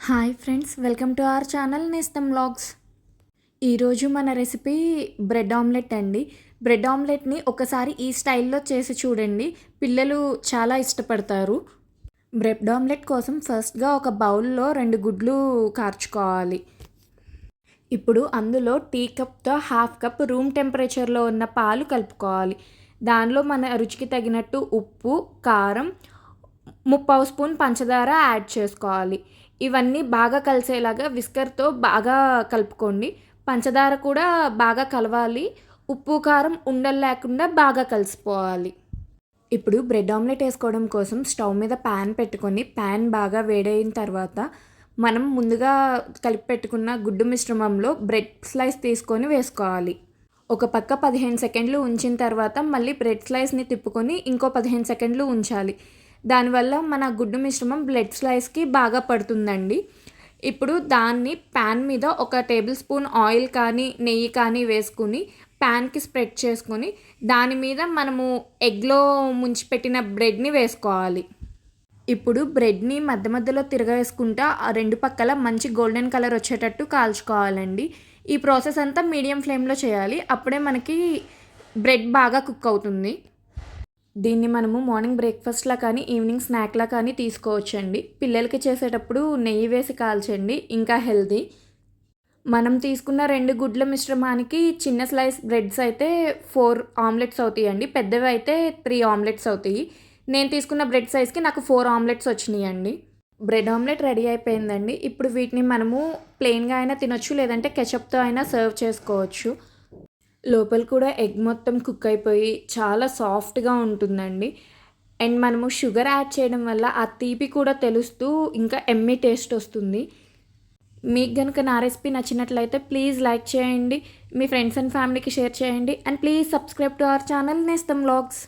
Hi friends, welcome to our channel నేస్తం vlogs. ఈరోజు మన రెసిపీ బ్రెడ్ ఆమ్లెట్ అండి. బ్రెడ్ ఆమ్లెట్ని ఒకసారి ఈ స్టైల్లో చేసి చూడండి, పిల్లలు చాలా ఇష్టపడతారు. బ్రెడ్ ఆమ్లెట్ కోసం ఫస్ట్గా ఒక బౌల్లో 2 గుడ్లు కార్చుకోవాలి. ఇప్పుడు అందులో టీ కప్తో 1/2 కప్ రూమ్ టెంపరేచర్లో ఉన్న పాలు కలుపుకోవాలి. దానిలో మన రుచికి తగినట్టు ఉప్పు, కారం, 3/4 స్పూన్ పంచదార యాడ్ చేసుకోవాలి. ఇవన్నీ బాగా కలిసేలాగా విస్కర్తో బాగా కలుపుకోండి. పంచదార కూడా బాగా కలవాలి. ఉప్పు, కారం ఉండలు లేకుండా బాగా కలిసిపోవాలి. ఇప్పుడు బ్రెడ్ ఆమ్లెట్ వేసుకోవడం కోసం స్టవ్ మీద ప్యాన్ పెట్టుకొని, ప్యాన్ బాగా వేడైన తర్వాత మనం ముందుగా కలిపి పెట్టుకున్న గుడ్డు మిశ్రమంలో బ్రెడ్ స్లైస్ తీసుకొని వేసుకోవాలి. ఒక పక్క 15 సెకండ్లు ఉంచిన తర్వాత మళ్ళీ బ్రెడ్ స్లైస్ని తిప్పుకొని ఇంకో 15 సెకండ్లు ఉంచాలి. దానివల్ల మన గుడ్డు మిశ్రమం బ్రెడ్ స్లైస్కి బాగా పడుతుందండి. ఇప్పుడు దాన్ని ప్యాన్ మీద ఒక టేబుల్ స్పూన్ ఆయిల్ కానీ నెయ్యి కానీ వేసుకుని ప్యాన్కి స్ప్రెడ్ చేసుకొని దాని మీద మనము ఎగ్లో ముంచిపెట్టిన బ్రెడ్ని వేసుకోవాలి. ఇప్పుడు బ్రెడ్ని మధ్య మధ్యలో తిరగవేసుకుంటా ఆ 2 పక్కల మంచి గోల్డెన్ కలర్ వచ్చేటట్టు కాల్చుకోవాలండి. ఈ ప్రాసెస్ అంతా మీడియం ఫ్లేమ్లో చేయాలి. అప్పుడే మనకి బ్రెడ్ బాగా కుక్ అవుతుంది. దీన్ని మనము మార్నింగ్ బ్రేక్ఫాస్ట్లా కానీ ఈవినింగ్ స్నాక్లా కానీ తీసుకోవచ్చండి. పిల్లలకి చేసేటప్పుడు నెయ్యి వేసి కాల్చండి, ఇంకా హెల్తీ. మనం తీసుకున్న 2 గుడ్ల మిశ్రమానికి చిన్న స్లైస్ బ్రెడ్స్ అయితే 4 ఆమ్లెట్స్ అవుతాయండి, పెద్దవి అయితే 3 ఆమ్లెట్స్ అవుతాయి. నేను తీసుకున్న బ్రెడ్ సైజ్కి నాకు 4 ఆమ్లెట్స్ వచ్చినాయండి. బ్రెడ్ ఆమ్లెట్ రెడీ అయిపోయిందండి. ఇప్పుడు వీటిని మనము ప్లెయిన్గా అయినా తినొచ్చు, లేదంటే కెచప్తో అయినా సర్వ్ చేసుకోవచ్చు. లోపల కూడా ఎగ్ మొత్తం కుక్ అయిపోయి చాలా సాఫ్ట్గా ఉంటుందండి. అండ్ మనము షుగర్ యాడ్ చేయడం వల్ల ఆ తీపి కూడా తెలుస్తూ ఇంకా ఎమ్మీ టేస్ట్ వస్తుంది. మీకు కనుక నా రెసిపీ నచ్చినట్లయితే ప్లీజ్ లైక్ చేయండి, మీ ఫ్రెండ్స్ అండ్ ఫ్యామిలీకి షేర్ చేయండి. And please subscribe to our channel నేస్తం వ్లాగ్స్.